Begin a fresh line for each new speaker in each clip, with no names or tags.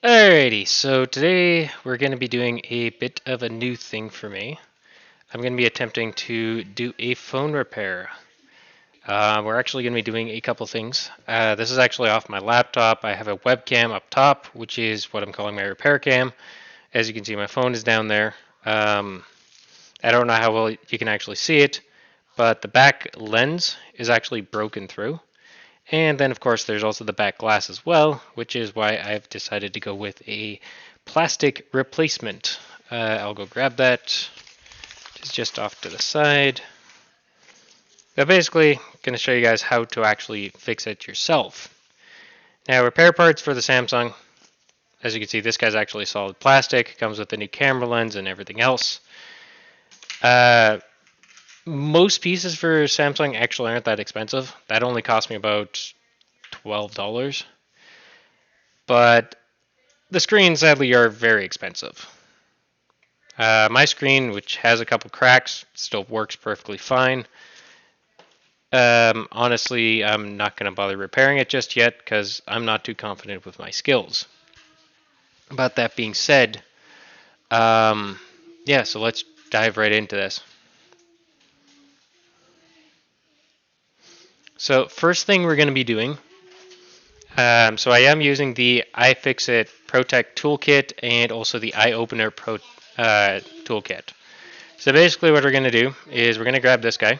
Alrighty, so today we're going to be doing a bit of a new thing for me. I'm going to be attempting to do a phone repair. We're actually going to be doing a couple things. This is actually off my laptop. I have a webcam up top, which is what I'm calling my repair cam. As you can see, my phone is down there. I don't know how well you can actually see it, but the back lens is actually broken through. And then, of course, there's also the back glass as well, which is why I've decided to go with a plastic replacement. I'll go grab that. It's just off to the side. But basically, I'm going to show you guys how to actually fix it yourself. Now, repair parts for the Samsung. As you can see, this guy's actually solid plastic. Comes with a new camera lens and everything else. Most pieces for Samsung actually aren't that expensive. That only cost me about $12. But the screens, sadly, are very expensive. My screen, which has a couple cracks, still works perfectly fine. Honestly, I'm not going to bother repairing it just yet because I'm not too confident with my skills. But that being said, yeah, so let's dive right into this. So first thing we're going to be doing, so I am using the iFixit Protect Toolkit and also the iOpener Pro Toolkit. So basically what we're going to do is we're going to grab this guy,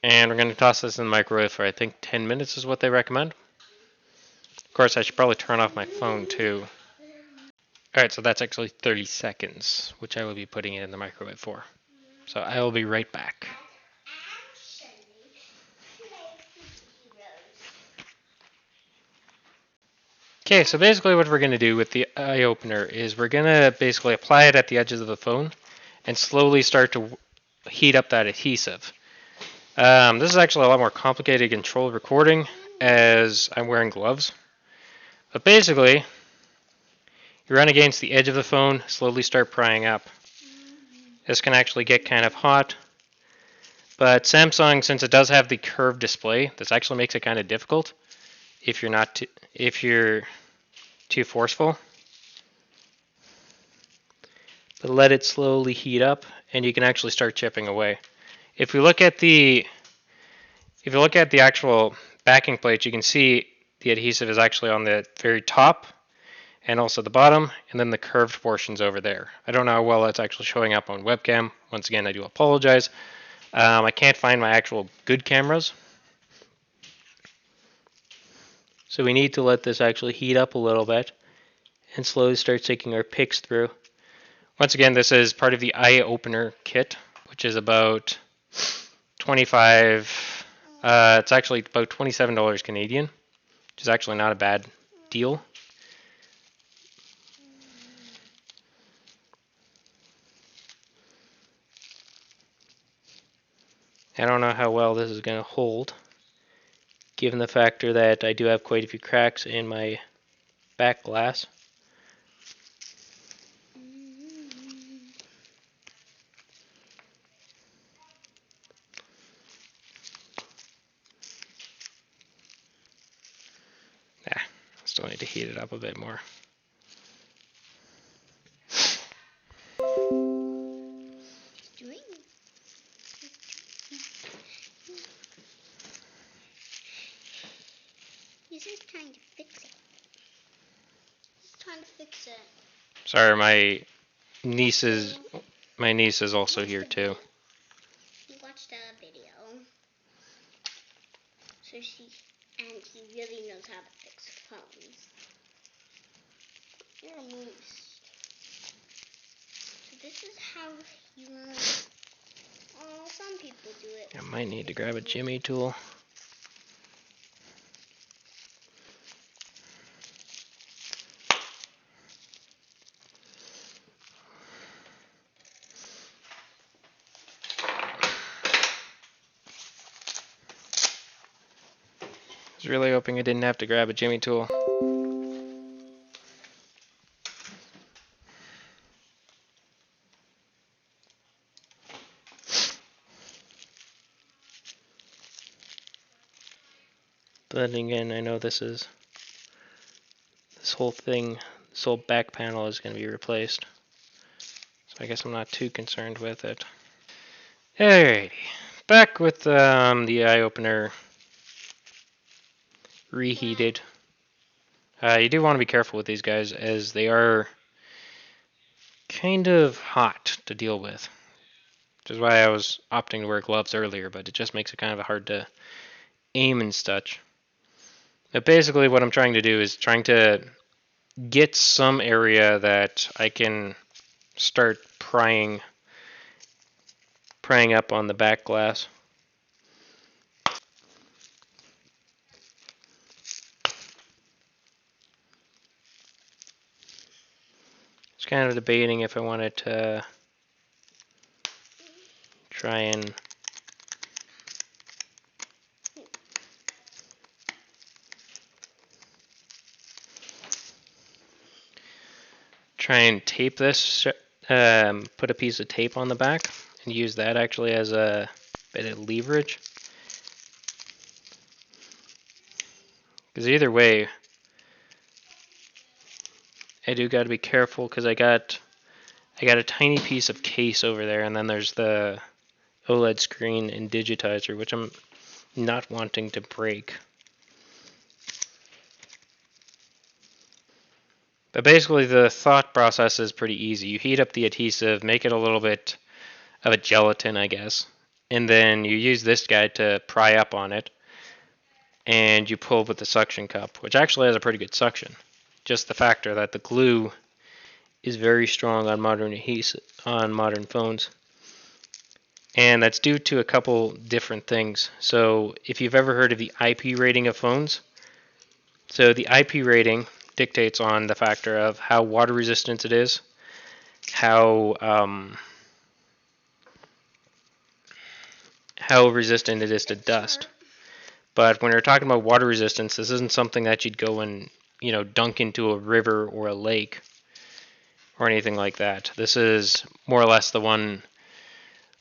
and we're going to toss this in the microwave for I think 10 minutes is what they recommend. Of course, I should probably turn off my phone too. Alright, so that's actually 30 seconds, which I will be putting it in the microwave for. So I will be right back. Okay, so basically what we're going to do with the eye opener is we're going to basically apply it at the edges of the phone and slowly start to heat up that adhesive. This is actually a lot more complicated controlled recording as I'm wearing gloves. But basically, you run against the edge of the phone, slowly start prying up. This can actually get kind of hot. But Samsung, since it does have the curved display, this actually makes it kind of difficult if you're too forceful. But let it slowly heat up, and you can actually start chipping away. If you look at the actual backing plate, you can see the adhesive is actually on the very top and also the bottom, and then the curved portions over there. I don't know how well that's actually showing up on webcam. Once again, I do apologize. I can't find my actual good cameras. So we need to let this actually heat up a little bit and slowly start taking our picks through. Once again, this is part of the eye opener kit, which is about 25. It's actually about $27 Canadian, which is actually not a bad deal. I don't know how well this is going to hold, given the factor that I do have quite a few cracks in my back glass. Still need to heat it up a bit more.
He's just trying to fix it. He's trying to fix it.
Sorry, my niece is also here too.
He watched a video. So he really knows how to fix phones. You're a moose. So this is how you want. Oh, some people do it.
I might need to grab a Jimmy tool. I was really hoping I didn't have to grab a Jimmy tool. But then again, I know this whole thing, This whole back panel is going to be replaced. So I guess I'm not too concerned with it. Alrighty. Back with the eye opener reheated. You do want to be careful with these guys as they are kind of hot to deal with. Which is why I was opting to wear gloves earlier, but it just makes it kind of hard to aim and such. But basically what I'm trying to do is trying to get some area that I can start prying up on the back glass. Just kind of debating if I wanted to try and tape this, put a piece of tape on the back and use that actually as a bit of leverage. Because either way, I do got to be careful because I got a tiny piece of case over there, and then there's the OLED screen and digitizer, which I'm not wanting to break. But basically the thought process is pretty easy. You heat up the adhesive, make it a little bit of a gelatin, I guess, and then you use this guy to pry up on it, and you pull with the suction cup, which actually has a pretty good suction. Just the factor that the glue is very strong on modern phones. And that's due to a couple different things. So if you've ever heard of the IP rating of phones, so the IP rating dictates on the factor of how water resistant it is, how resistant it is to dust. But when you're talking about water resistance, this isn't something that you'd go and dunk into a river or a lake or anything like that. This is more or less the one.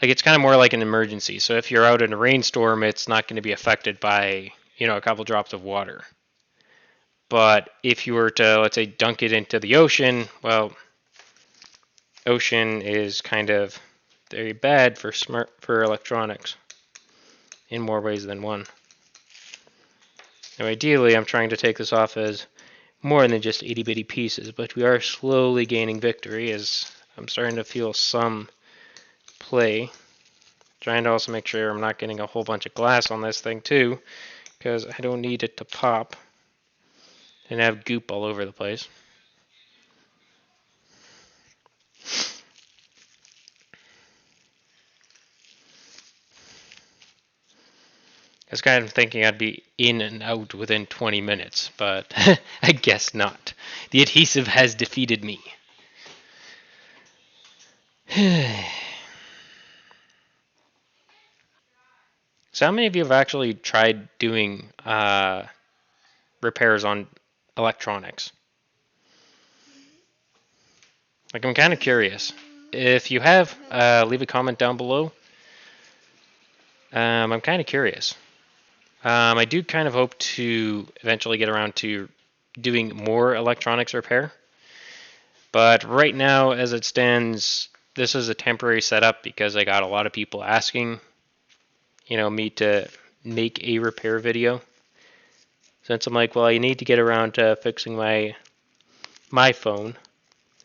Like, it's kind of more like an emergency. So if you're out in a rainstorm, it's not going to be affected by a couple drops of water. But if you were to, let's say, dunk it into the ocean, well, ocean is kind of very bad for electronics in more ways than one. Now, ideally, I'm trying to take this off as more than just itty bitty pieces, but we are slowly gaining victory as I'm starting to feel some play. Trying to also make sure I'm not getting a whole bunch of glass on this thing too, because I don't need it to pop and have goop all over the place. I was kind of thinking I'd be in and out within 20 minutes, but I guess not. The adhesive has defeated me. So how many of you have actually tried doing repairs on electronics? Like, I'm kind of curious. If you have, leave a comment down below. I'm kind of curious. I do kind of hope to eventually get around to doing more electronics repair. But right now, as it stands, this is a temporary setup because I got a lot of people asking, me to make a repair video. Since I'm like, well, I need to get around to fixing my phone.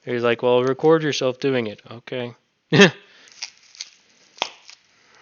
He's like, well, record yourself doing it. Okay.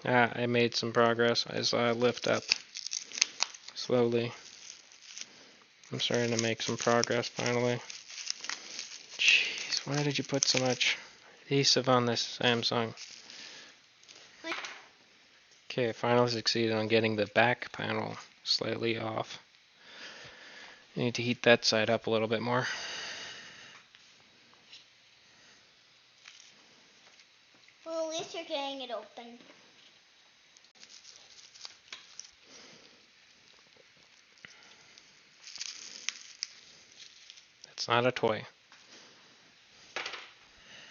I made some progress. I saw it lift up slowly. I'm starting to make some progress finally. Jeez, why did you put so much adhesive on this Samsung? Okay, I finally succeeded on getting the back panel slightly off. I need to heat that side up a little bit more.
Well, at least you're getting it open.
It's not a toy.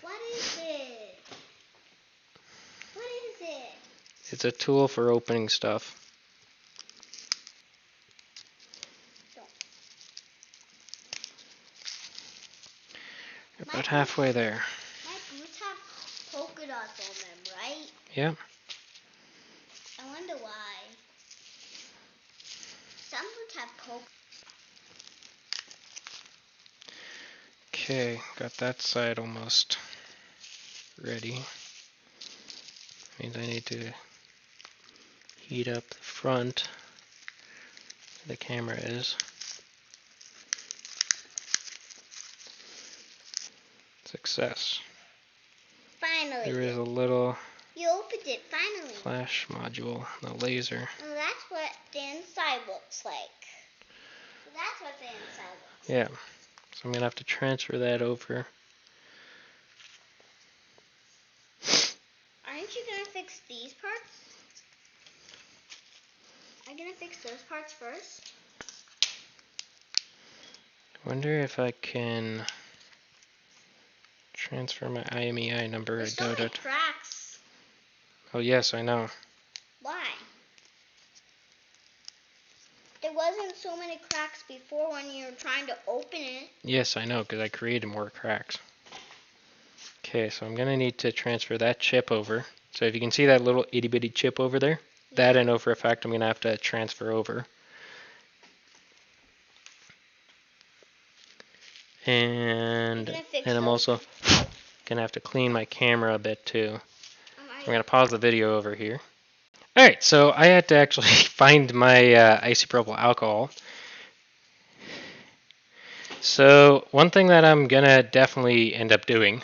What is it? What is it?
It's a tool for opening stuff. About halfway there.
My boots have polka dots on them, right?
Yeah.
I wonder why. Some boots have polka.
Okay, got that side almost ready. Means I need to heat up the front where the camera is. Success.
Finally.
There is a little
You opened it, finally.
flash module, the laser.
And that's what the inside looks like. That's what the inside looks
Yeah. So I'm going to have to transfer that over.
like. Aren't you going to fix these parts? Are you going to fix those parts first?
I wonder if I can transfer my IMEI number.
There's
I
so
doubt
many
it.
cracks.
Oh yes, I know.
Why? There wasn't so many cracks before when you were trying to open it.
Yes, I know, because I created more cracks. Okay, so I'm going to need to transfer that chip over. So if you can see that little itty bitty chip over there, that I know for a fact I'm going to have to transfer over. And I'm also going to have to clean my camera a bit too. I'm going to pause the video over here. Alright, so I had to actually find my isopropyl alcohol. So one thing that I'm going to definitely end up doing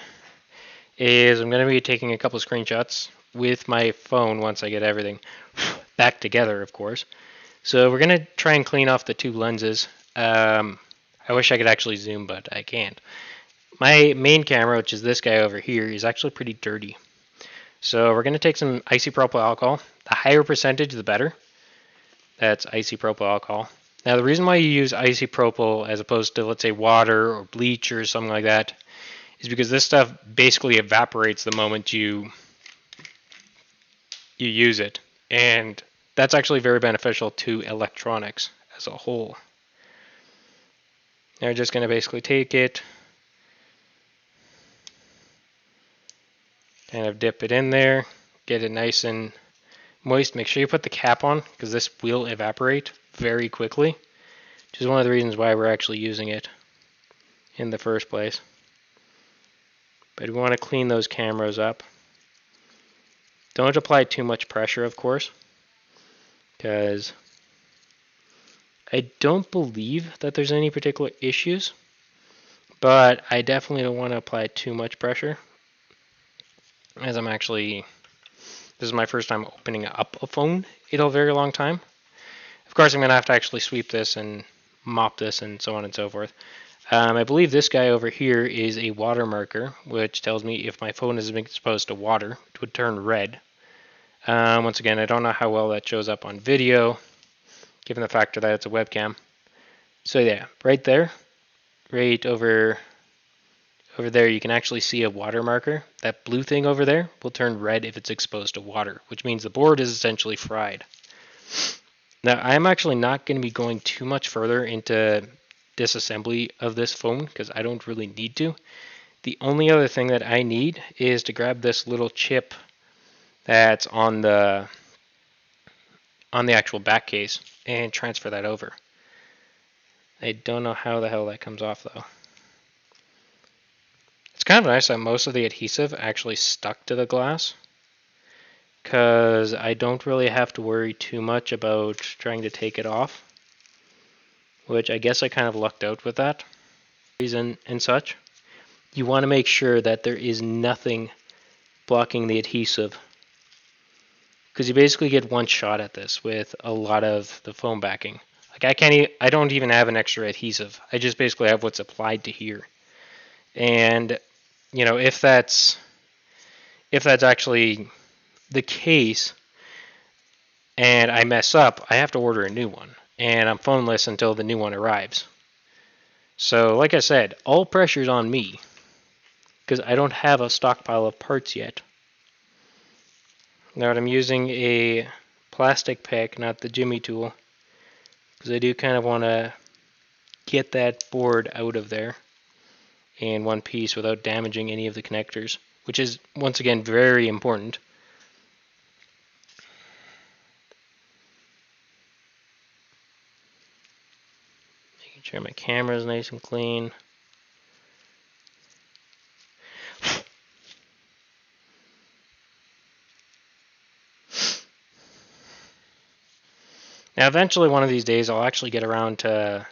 is I'm going to be taking a couple of screenshots with my phone once I get everything back together, of course. So we're going to try and clean off the two lenses. I wish I could actually zoom, but I can't. My main camera, which is this guy over here, is actually pretty dirty. So we're going to take some isopropyl alcohol. The higher percentage, the better. That's isopropyl alcohol. Now the reason why you use isopropyl as opposed to, let's say, water or bleach or something like that is because this stuff basically evaporates the moment you use it. And that's actually very beneficial to electronics as a whole. Now we're just going to basically take it, kind of dip it in there, get it nice and moist. Make sure you put the cap on because this will evaporate very quickly, which is one of the reasons why we're actually using it in the first place. But we want to clean those cameras up. Don't apply too much pressure, of course, because I don't believe that there's any particular issues, but I definitely don't want to apply too much pressure, as this is my first time opening up a phone in a very long time. Of course, I'm going to have to actually sweep this and mop this and so on and so forth. I believe this guy over here is a water marker, which tells me if my phone is exposed to water, it would turn red. Once again, I don't know how well that shows up on video, given the fact that it's a webcam. So yeah, right there, right over there, you can actually see a water marker. That blue thing over there will turn red if it's exposed to water, which means the board is essentially fried. Now, I'm actually not going to be going too much further into disassembly of this phone because I don't really need to. The only other thing that I need is to grab this little chip that's on the actual back case and transfer that over. I don't know how the hell that comes off though. It's kind of nice that most of the adhesive actually stuck to the glass, because I don't really have to worry too much about trying to take it off, which I guess I kind of lucked out with that. And such, you want to make sure that there is nothing blocking the adhesive, because you basically get one shot at this with a lot of the foam backing. Like I don't even have an extra adhesive. I just basically have what's applied to here. And you know, if that's actually the case and I mess up, I have to order a new one, and I'm phoneless until the new one arrives. So like I said, all pressure's on me because I don't have a stockpile of parts yet. Now I'm using a plastic pack, not the Jimmy tool, because I do kind of want to get that board out of there. in one piece without damaging any of the connectors, which is, once again, very important. Making sure my camera is nice and clean. Now, eventually, one of these days, I'll actually get around to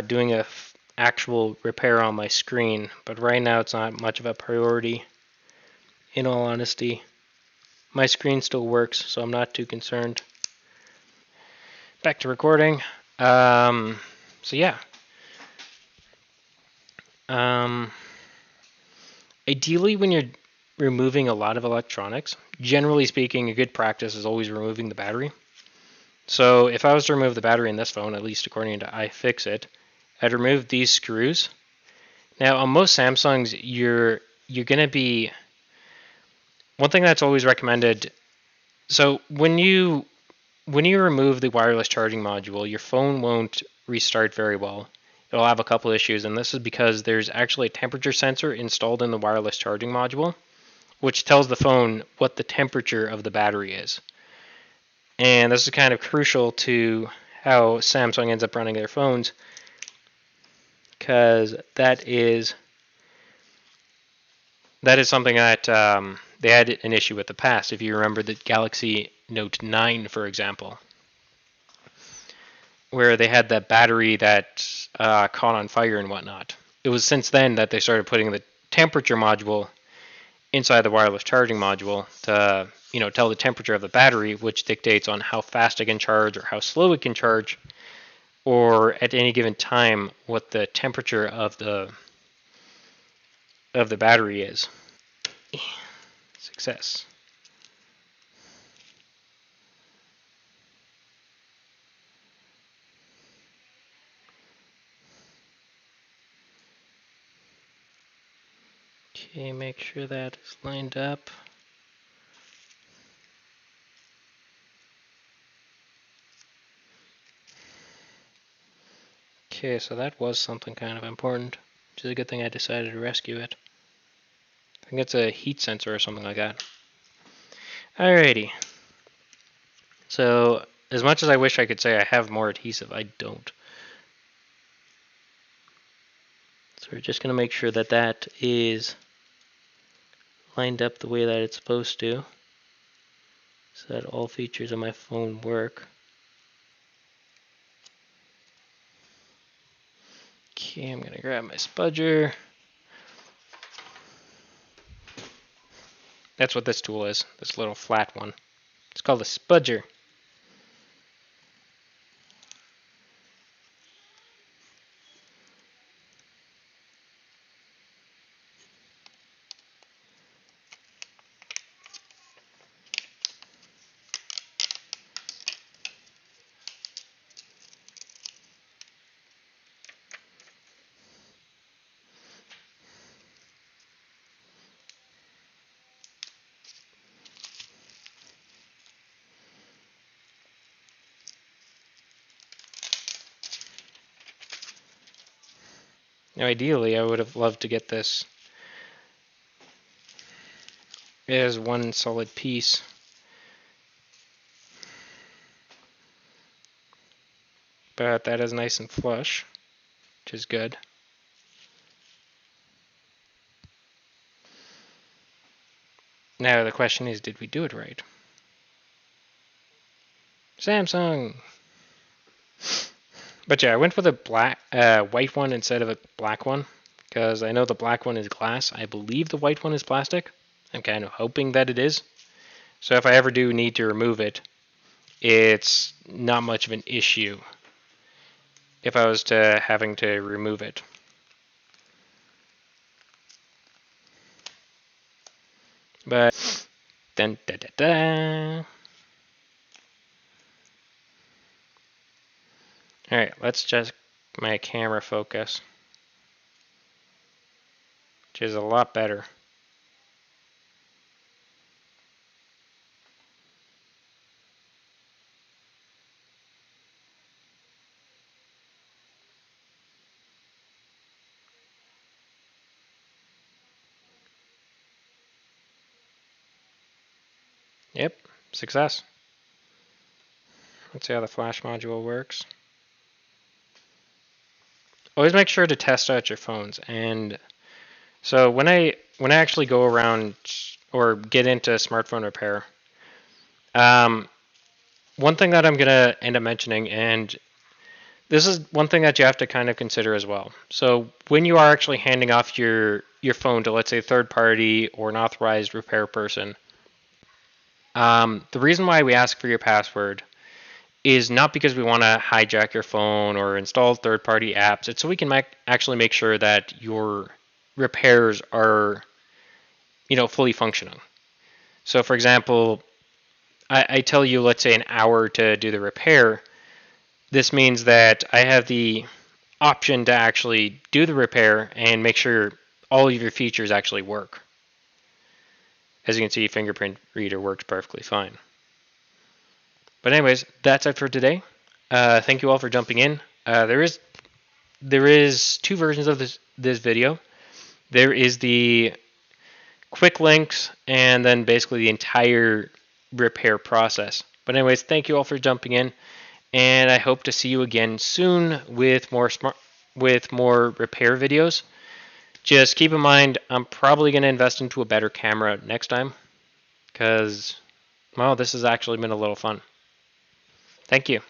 doing a actual repair on my screen, but right now it's not much of a priority, in all honesty. My screen still works, so I'm not too concerned. Back to recording. So yeah. Ideally, when you're removing a lot of electronics, generally speaking, a good practice is always removing the battery. So if I was to remove the battery in this phone, at least according to iFixit, I'd remove these screws. Now, on most Samsungs, you're gonna be, one thing that's always recommended. So when you remove the wireless charging module, your phone won't restart very well. It'll have a couple issues, and this is because there's actually a temperature sensor installed in the wireless charging module, which tells the phone what the temperature of the battery is. And this is kind of crucial to how Samsung ends up running their phones, because that is something that they had an issue with the past. If you remember the Galaxy Note 9, for example, where they had that battery that caught on fire and whatnot. It was since then that they started putting the temperature module inside the wireless charging module to, tell the temperature of the battery, which dictates on how fast it can charge or how slow it can charge, or at any given time what the temperature of the battery is. Success. Okay, make sure that is lined up. Okay, so that was something kind of important, which is a good thing I decided to rescue it. I think it's a heat sensor or something like that. Alrighty. So, as much as I wish I could say I have more adhesive, I don't. So we're just going to make sure that that is lined up the way that it's supposed to, so that all features of my phone work. Okay, I'm going to grab my spudger. That's what this tool is, this little flat one. It's called a spudger. Now, ideally, I would have loved to get this as one solid piece. But that is nice and flush, which is good. Now the question is, did we do it right? Samsung! But yeah, I went for the white one instead of a black one, because I know the black one is glass. I believe the white one is plastic. I'm kind of hoping that it is. So if I ever do need to remove it, it's not much of an issue if I was to having to remove it. But dun, da, da, da. All right, let's just my camera focus, which is a lot better. Yep, success. Let's see how the flash module works. Always make sure to test out your phones. And so when I actually go around or get into smartphone repair, um, one thing that I'm gonna end up mentioning, and this is one thing that you have to kind of consider as well. So when you are actually handing off your phone to, let's say, a third party or an authorized repair person, the reason why we ask for your password is not because we want to hijack your phone or install third-party apps. It's so we can actually make sure that your repairs are, fully functioning. So, for example, I tell you, let's say, an hour to do the repair. This means that I have the option to actually do the repair and make sure all of your features actually work. As you can see, fingerprint reader works perfectly fine. But anyways, that's it for today. Thank you all for jumping in. There is two versions of this video. There is the quick links and then basically the entire repair process. But anyways, thank you all for jumping in, and I hope to see you again soon with more repair videos. Just keep in mind, I'm probably going to invest into a better camera next time because, well, this has actually been a little fun. Thank you.